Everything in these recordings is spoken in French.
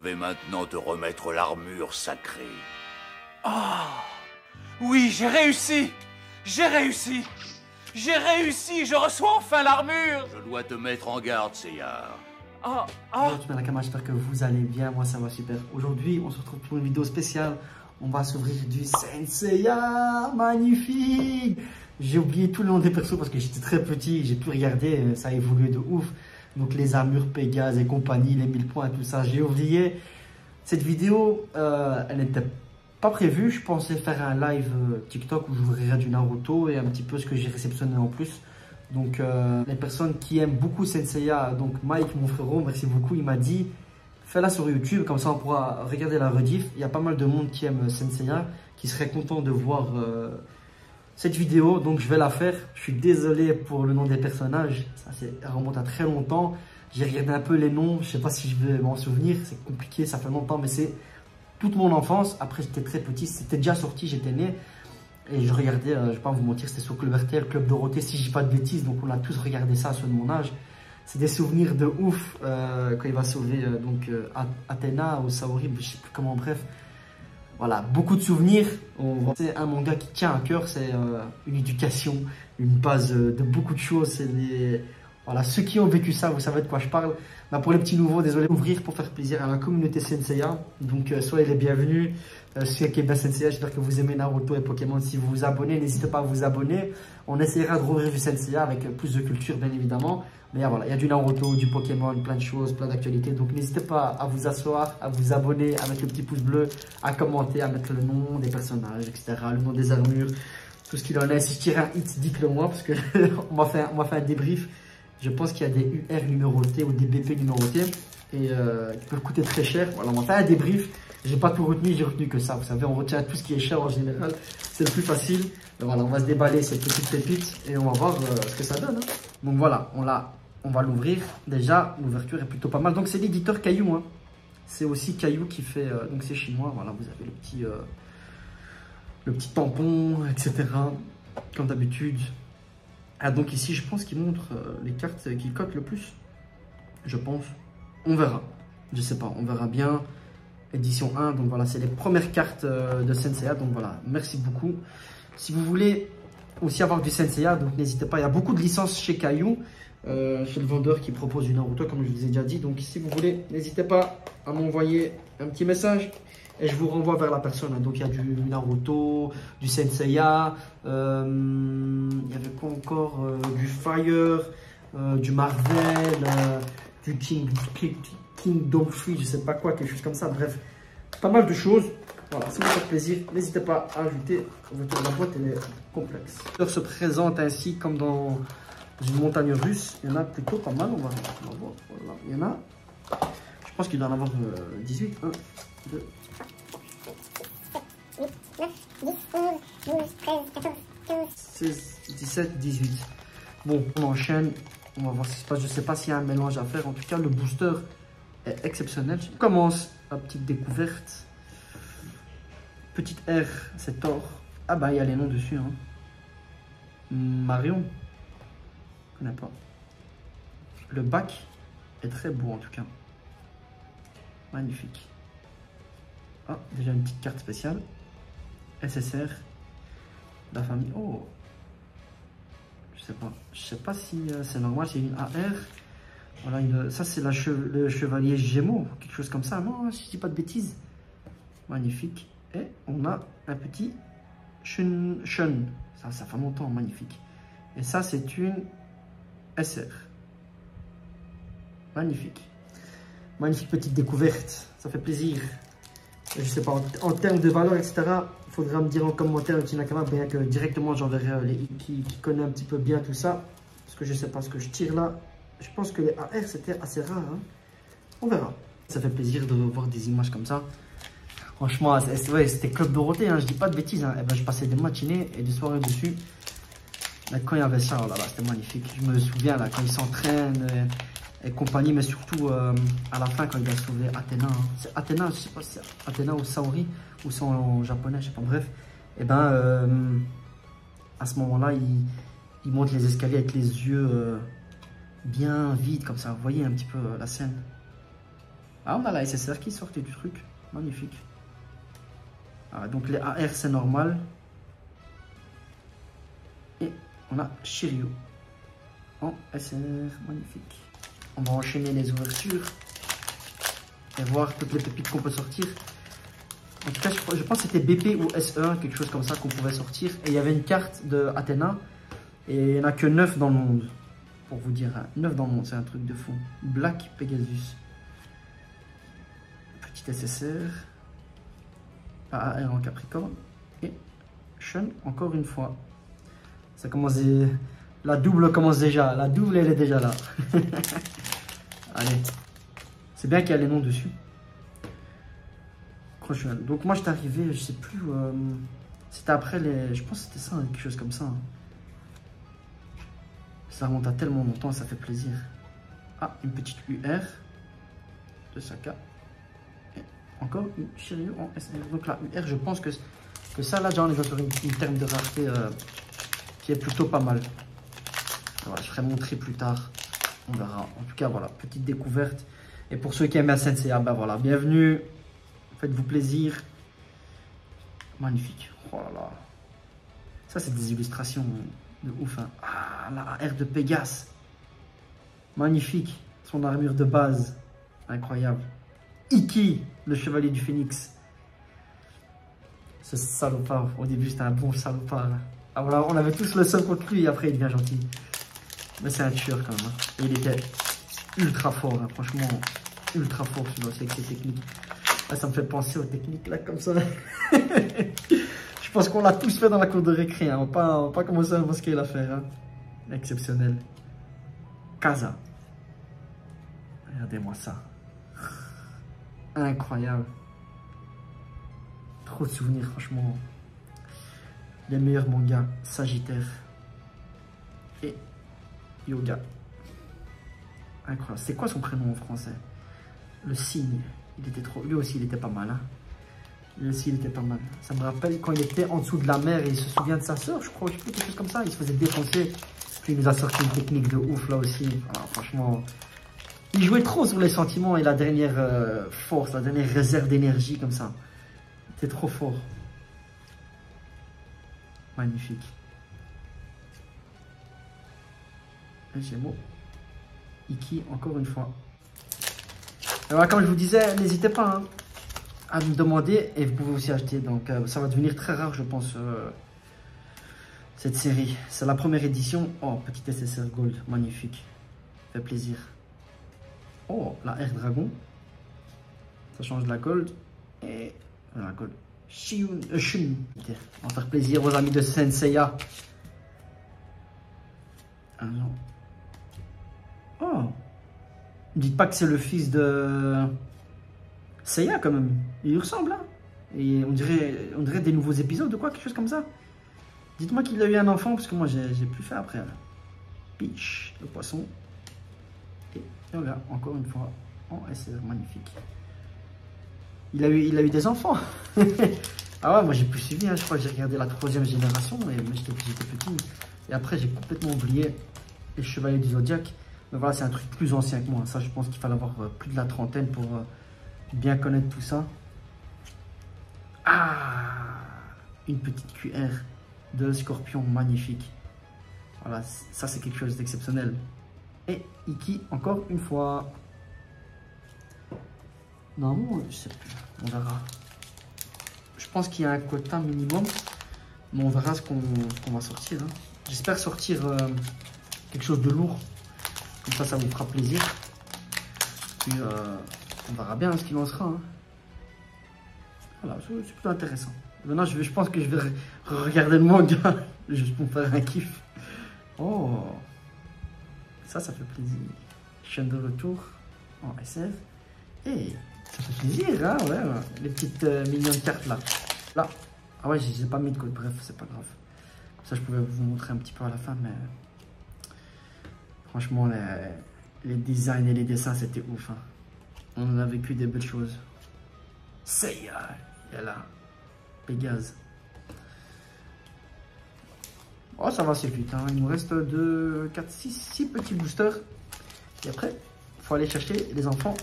vais maintenant te remettre l'armure sacrée. Ah, oui, j'ai réussi. J'ai réussi. J'ai réussi. Je reçois enfin l'armure. Je dois te mettre en garde, Seiya. Bonjour tout le monde, j'espère que vous allez bien, moi ça va super. Aujourd'hui, on se retrouve pour une vidéo spéciale. On va s'ouvrir du Saint Seiya, magnifique. J'ai oublié tout le nom des persos parce que j'étais très petit, j'ai tout regardé, ça a évolué de ouf. Donc les armures Pégase et compagnie, les 1000 points, tout ça, j'ai oublié. Cette vidéo, elle n'était pas prévue. Je pensais faire un live TikTok où j'ouvrirais du Naruto et un petit peu ce que j'ai réceptionné en plus. Donc les personnes qui aiment beaucoup Saint Seiya, donc Mike, mon frérot, merci beaucoup, il m'a dit fais-la sur YouTube, comme ça on pourra regarder la rediff. Il y a pas mal de monde qui aime Saint Seiya, qui serait content de voir cette vidéo, donc je vais la faire. Je suis désolé pour le nom des personnages, ça remonte à très longtemps. J'ai regardé un peu les noms, je sais pas si je vais m'en souvenir, c'est compliqué, ça fait longtemps, mais c'est toute mon enfance. Après j'étais très petit, c'était déjà sorti, j'étais né. Et je regardais, je vais pas vous mentir, c'était sur Club RTL, Club Dorothée, si je dis pas de bêtises, donc on a tous regardé ça à ceux de mon âge. C'est des souvenirs de ouf quand il va sauver Athéna ou Saori, je sais plus comment, bref. Voilà, beaucoup de souvenirs. C'est un manga qui tient à cœur, c'est une éducation, une base de beaucoup de choses. Voilà, ceux qui ont vécu ça, vous savez de quoi je parle. Bah, pour les petits nouveaux, désolé d'ouvrir pour faire plaisir à la communauté Saint Seiya. Donc soyez les bienvenus. Ceux qui aiment bien Saint Seiya, j'espère que vous aimez Naruto et Pokémon. Si vous vous abonnez, n'hésitez pas à vous abonner. On essaiera de rouvrir du Saint Seiya avec plus de culture, bien évidemment. Mais voilà, il y a du Naruto, du Pokémon, plein de choses, plein d'actualités. Donc n'hésitez pas à vous asseoir, à vous abonner, à mettre le petit pouce bleu, à commenter, à mettre le nom des personnages, etc. Le nom des armures, tout ce qu'il en est. Si je tire un hit, dites-le moi, parce que on m'a fait un débrief. Je pense qu'il y a des UR numérotés ou des BP numérotés et qui peuvent coûter très cher. Voilà, on m'a fait un débrief. J'ai pas tout retenu, j'ai retenu que ça. Vous savez, on retient tout ce qui est cher en général. C'est le plus facile. Donc voilà, on va se déballer cette petite pépite et on va voir ce que ça donne. Hein. Donc voilà, on va l'ouvrir. Déjà, l'ouverture est plutôt pas mal. Donc c'est l'éditeur Caillou. Hein. C'est aussi Caillou qui fait. Donc c'est chinois. Voilà, vous avez le petit tampon, etc. Comme d'habitude. Ah, donc ici, je pense qu'il montre les cartes qui cotent le plus. Je pense. On verra. Je sais pas, on verra bien. Édition 1, donc voilà, c'est les premières cartes de Saint Seiya. Donc voilà, merci beaucoup. Si vous voulez aussi avoir du Saint Seiya, donc n'hésitez pas. Il y a beaucoup de licences chez Caillou, chez le vendeur qui propose du Naruto, comme je vous ai déjà dit. Donc si vous voulez, n'hésitez pas à m'envoyer un petit message. Et je vous renvoie vers la personne. Donc il y a du Naruto, du Saint Seiya, il y avait quoi encore, du Fire, du Marvel, du Kingdom Free, je sais pas quoi, quelque chose comme ça. Bref, pas mal de choses. Voilà, si vous faites plaisir, n'hésitez pas à ajouter. La boîte elle est complexe. Elle se présente ainsi comme dans une montagne russe. Il y en a plutôt pas mal. On va voir. Voilà. Il y en a. Je pense qu'il doit en avoir 18. 1, 2. 9, 10, 11, 12, 13, 14, 15, 16, 17, 18. Bon, on enchaîne. On va voir ce qui se passe. Je ne sais pas s'il y a un mélange à faire. En tout cas, le booster est exceptionnel. On commence la petite découverte. Petite R, c'est Thor. Ah bah, il y a les noms dessus. Hein. Marion. Je ne connais pas. Le bac est très beau en tout cas. Magnifique. Ah, déjà une petite carte spéciale. SSR, la famille. Oh, je sais pas si c'est normal. C'est une AR. Voilà, ça c'est le chevalier Gémeaux, quelque chose comme ça. Non, je dis pas de bêtises. Magnifique. Et on a un petit Shun. Ça fait longtemps, magnifique. Et ça c'est une SR. Magnifique. Magnifique petite découverte. Ça fait plaisir. Je sais pas, en termes de valeur, etc., il faudra me dire en commentaire, le Nakama, bien que directement j'enverrai les qui connaît un petit peu bien tout ça. Parce que je sais pas ce que je tire là. Je pense que les AR c'était assez rare. Hein. On verra. Ça fait plaisir de voir des images comme ça. Franchement, ouais, c'était Club Dorothée, hein, je dis pas de bêtises. Hein. Et ben, je passais des matinées et des soirées dessus. Là, quand il y avait ça, là-bas, c'était magnifique. Je me souviens, là, quand ils s'entraînent et compagnie, mais surtout à la fin quand il a sauvé Athéna. Hein. C'est Athéna, je sais pas si c'est Athéna ou Saori, ou c'est en japonais, je sais pas, bref. Et ben, à ce moment-là, il monte les escaliers avec les yeux bien vides, comme ça. Vous voyez un petit peu la scène. Ah, on a la SSR qui sortait du truc. Magnifique. Ah, donc les AR, c'est normal. Et on a Shiryu en SR. Magnifique. On va enchaîner les ouvertures. Et voir toutes les pépites qu'on peut sortir. En tout cas, je pense que c'était BP ou SE1, quelque chose comme ça qu'on pouvait sortir. Et il y avait une carte de Athéna. Et il n'y en a que 9 dans le monde. Pour vous dire, 9 dans le monde, c'est un truc de fou. Black Pegasus. Petit SSR. AR en Capricorne. Et Shun, encore une fois. Ça commence. La double commence déjà. La double, elle est déjà là. Allez. C'est bien qu'il y a les noms dessus. Donc moi j'étais arrivé, je sais plus, c'était après les, je pense que c'était ça, quelque chose comme ça. Hein. Ça remonte à tellement longtemps, ça fait plaisir. Ah, une petite UR de Saka. Et encore une Shiryu en SR. Donc la UR, je pense que ça là, déjà on est sur une terme de rareté qui est plutôt pas mal. Voilà, je ferai montrer plus tard, on verra. En tout cas voilà, petite découverte. Et pour ceux qui aiment la Sensei, bah voilà, bienvenue. Faites-vous plaisir. Magnifique. Oh là là. Ça, c'est des illustrations de ouf. Hein. Ah, la AR de Pégase. Magnifique. Son armure de base. Incroyable. Iki, le chevalier du phénix. Ce salopard. Au début, c'était un bon salopard. Ah voilà, on avait tous le seum contre lui et après, il devient gentil. Mais c'est un tueur quand même. Hein. Et il était ultra fort. Hein. Franchement, ultra fort celui-là aussi avec ses techniques. Ah, ça me fait penser aux techniques là comme ça. Je pense qu'on l'a tous fait dans la cour de récré. Hein. On va pas commencer à masquer l'affaire. Hein. Exceptionnel. Kaza. Regardez-moi ça. Incroyable. Trop de souvenirs franchement. Les meilleurs mangas. Sagittaire. Et Yoga. Incroyable. C'est quoi son prénom en français? Le cygne. Il était trop... Lui aussi, il était pas mal. Hein. Lui aussi, il était pas mal. Ça me rappelle quand il était en dessous de la mer et il se souvient de sa soeur, je crois, je sais plus, quelque chose comme ça. Il se faisait défoncer. Puis il nous a sorti une technique de ouf là aussi. Ah, franchement, il jouait trop sur les sentiments et la dernière force, la dernière réserve d'énergie comme ça. C'était trop fort. Magnifique. Un Gémeaux. Iki, encore une fois. Alors, comme je vous disais, n'hésitez pas hein, à me demander et vous pouvez aussi acheter. Donc, ça va devenir très rare, je pense, cette série. C'est la première édition. Oh, petit SSR Gold, magnifique. Ça fait plaisir. Oh, la Air Dragon. Ça change de la Gold. Et la Gold. Shun. On va faire plaisir aux amis de Senseiya. Alors. Oh. Ne dites pas que c'est le fils de Seiya quand même. Il lui ressemble hein. Et on dirait des nouveaux épisodes ou quoi, quelque chose comme ça. Dites-moi qu'il a eu un enfant parce que moi j'ai plus fait après. Là. Peach, le poisson. Et voilà, encore une fois en SR, magnifique. Il a eu des enfants. Ah ouais, moi j'ai plus suivi, hein. Je crois que j'ai regardé la 3e génération, mais j'étais petit. Et après j'ai complètement oublié les Chevaliers du Zodiaque. Mais voilà, c'est un truc plus ancien que moi. Ça, je pense qu'il fallait avoir plus de la trentaine pour bien connaître tout ça. Ah, une petite QR de Scorpion magnifique. Voilà, ça c'est quelque chose d'exceptionnel. Et Iki, encore une fois. Non, je sais plus. On verra. Je pense qu'il y a un quota minimum. Mais on verra ce qu'on va sortir. Hein. J'espère sortir quelque chose de lourd. Comme ça vous fera plaisir. Puis on verra bien ce qu'il en sera. Hein. Voilà, c'est plutôt intéressant. Maintenant, je pense que je vais regarder le manga. Juste pour faire un kiff. Oh, ça fait plaisir. Chaîne de retour en SF. Et ça fait plaisir, hein, ouais. Les petites mignonnes cartes là. Là. Ah ouais, j'ai pas mis de code, bref, c'est pas grave. Comme ça, je pouvais vous montrer un petit peu à la fin, mais... Franchement, les designs et les dessins, c'était ouf. Hein. On en a vécu des belles choses. Seiya, il est là. Pégase. Oh, ça va assez vite. Hein. Il nous reste 2, 4, 6 petits boosters. Et après, il faut aller chercher les enfants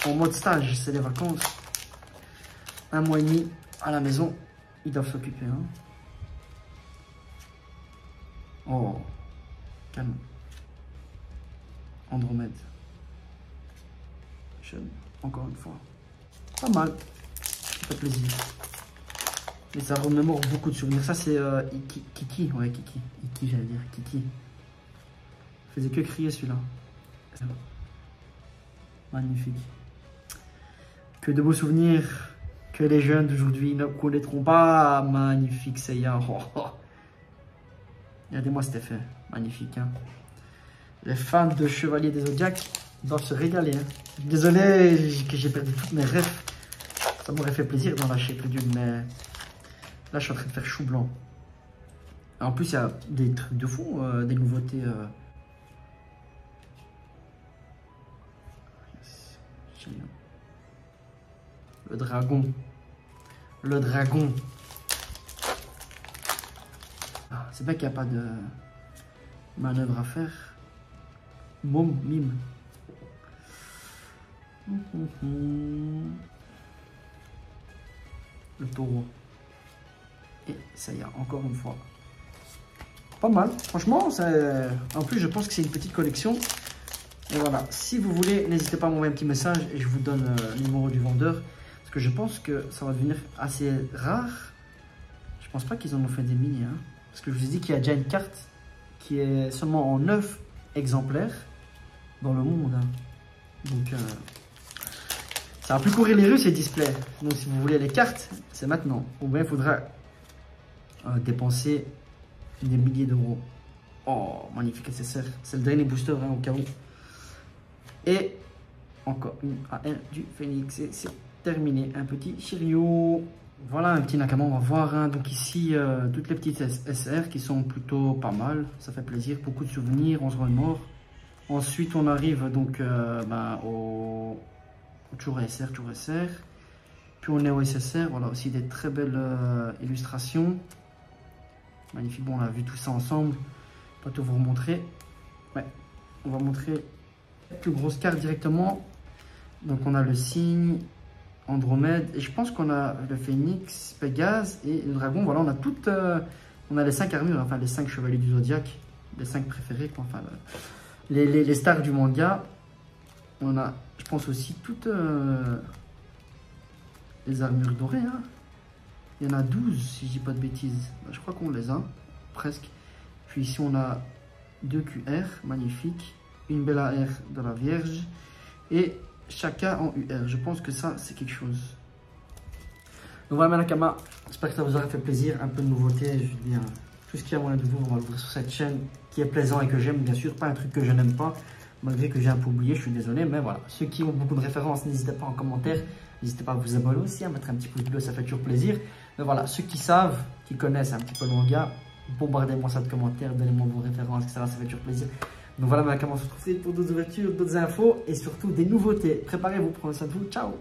en mode stage, c'est les vacances. 1 mois et demi à la maison, ils doivent s'occuper. Hein. Oh, calme. Andromède. Jeune, encore une fois. Pas mal. Ça fait plaisir. Mais ça remémore beaucoup de souvenirs. Ça, c'est Kiki. Ouais, Kiki. Kiki, j'allais dire. Kiki. Il faisait que crier celui-là. Magnifique. Que de beaux souvenirs que les jeunes d'aujourd'hui ne connaîtront pas. Magnifique, Seiya. Oh, oh. Regardez-moi cet effet. Magnifique. Hein. Les fans de Chevalier des Zodiacs doivent se régaler. Hein. Désolé que j'ai perdu toutes mes rêves. Ça m'aurait fait plaisir d'en lâcher plus d'une, mais là, je suis en train de faire chou blanc. En plus, il y a des trucs de fou, des nouveautés. Le dragon. Le dragon. Ah, c'est bien qu'il n'y a pas de manœuvre à faire. Mime. Le taureau. Et ça y est, encore une fois. Pas mal, franchement. En plus, je pense que c'est une petite collection. Et voilà, si vous voulez, n'hésitez pas à m'envoyer un petit message et je vous donne le numéro du vendeur. Parce que je pense que ça va devenir assez rare. Je pense pas qu'ils en ont fait des milliers. Hein. Parce que je vous ai dit qu'il y a déjà une carte qui est seulement en 9 exemplaires dans le monde. Hein. Donc, ça va plus courir les rues ces displays. Donc, si vous voulez les cartes, c'est maintenant. Ou bien il faudra dépenser des milliers d'euros. Oh, magnifique SSR. C'est le dernier booster hein, au cas où. Et encore une AR du Phoenix. Et c'est terminé. Un petit Shiryu. Voilà un petit Nakama, on va voir. Hein. Donc ici, toutes les petites SR qui sont plutôt pas mal. Ça fait plaisir. Beaucoup de souvenirs. On se remémore. Ensuite, on arrive donc au toujours SR. Puis on est au SSR. Voilà aussi des très belles illustrations. Magnifique. Bon, on a vu tout ça ensemble. Pas tout vous remontrer. Ouais, on va montrer la plus grosse carte directement. Donc on a le signe, Andromède, et je pense qu'on a le Phénix, Pégase et le Dragon. Voilà, on a toutes, on a les 5 armures, enfin les 5 chevaliers du Zodiaque, les 5 préférés, quoi, enfin les stars du manga. On a, je pense aussi toutes les armures dorées. Hein. Il y en a 12 si je dis pas de bêtises. Je crois qu'on les a presque. Puis ici on a 2 QR, magnifique. Une belle AR de la Vierge. Et chacun en UR. Je pense que ça, c'est quelque chose. Donc voilà, Nakama. J'espère que ça vous aura fait plaisir. Un peu de nouveauté. Je veux dire, tout ce qu'il y a moyen de vous, on va l'ouvrir sur cette chaîne qui est plaisant et que j'aime, bien sûr. Pas un truc que je n'aime pas. Malgré que j'ai un peu oublié, je suis désolé. Mais voilà. Ceux qui ont beaucoup de références, n'hésitez pas en commentaire. N'hésitez pas à vous abonner aussi, à mettre un petit pouce bleu, ça fait toujours plaisir. Mais voilà, ceux qui savent, qui connaissent un petit peu le manga, bombardez-moi ça de commentaires, donnez-moi vos références, etc. Ça fait toujours plaisir. Donc voilà, Nakama, on se retrouve pour d'autres ouvertures, d'autres infos et surtout des nouveautés. Préparez-vous, prenez soin de vous. Ciao!